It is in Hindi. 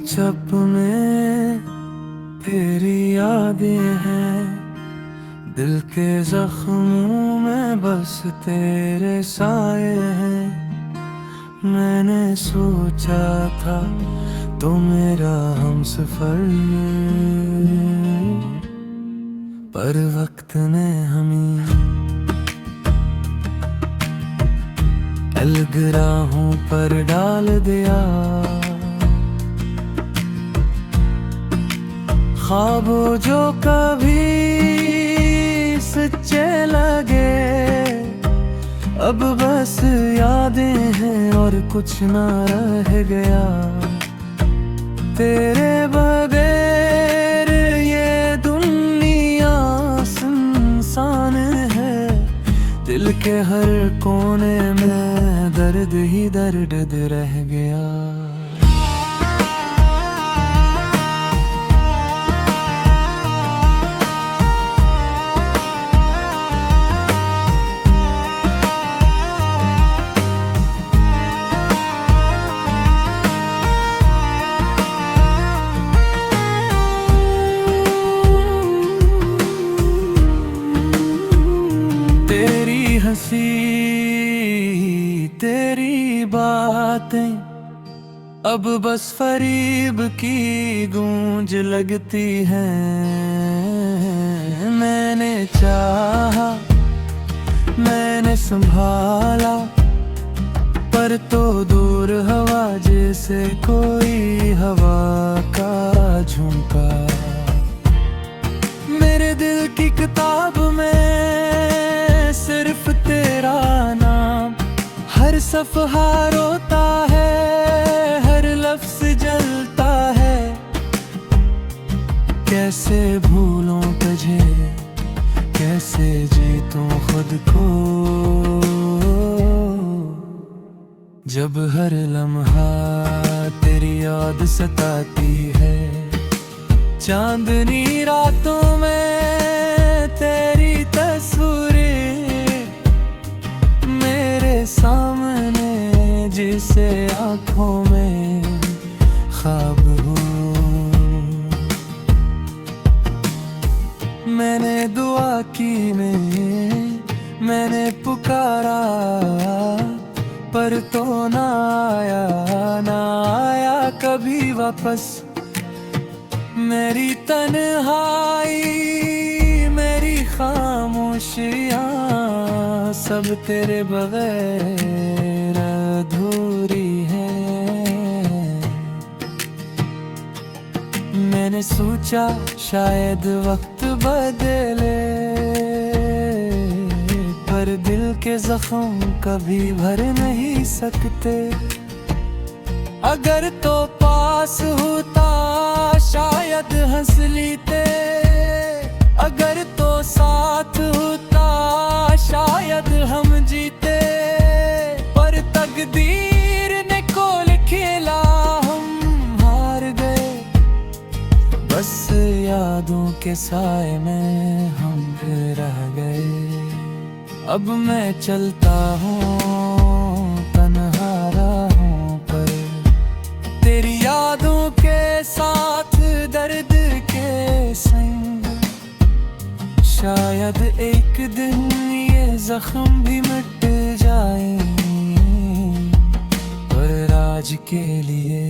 चप में तेरी यादें हैं, दिल के जख्मों में बस तेरे साए हैं। मैंने सोचा था तो मेरा हमसफर, पर वक्त ने हमें अलग राहों पर डाल दिया। ख्वाबों जो कभी सच्चे लगे, अब बस यादें हैं और कुछ ना रह गया। तेरे बगैर ये दुनिया सुनसान है, दिल के हर कोने में दर्द ही दर्द रह गया। हंसी तेरी बातें अब बस फरीब की गूंज लगती हैं। मैंने चाहा, मैंने संभाला, पर तो दूर हवा जैसे कोई हवा का झोंका। मेरे दिल की किताब में सिर्फ तेरा नाम, हर सफ़हा रोता है, हर लफ्ज़ जलता है। कैसे भूलूं तुझे, कैसे जीतूं खुद को, जब हर लम्हा तेरी याद सताती है। चांदनी रातों में तेरी तस्वीरें मेरे सामने, जिसे आँखों में ख्वाब हो। मैंने दुआ की, मैंने पुकारा, पर तो ना आया कभी वापस। मेरी तन्हाई, मेरी खामोशियाँ सब तेरे बगैर अधूरी हैं। मैंने सोचा शायद वक्त बदले, पर दिल के जख्म कभी भर नहीं सकते। अगर तो पास होता शायद हंस लेते, अगर तो साथ होता शायद हम जीते। पर तकदीर ने कोल खेला, हम हार गए। बस यादों के साए में हम रह गए। अब मैं चलता हूँ तन्हा राहों पर, तेरी यादों के साथ दर्द के संग। शायद एक दिन ये जख्म भी मिट जाए, पर आज के लिए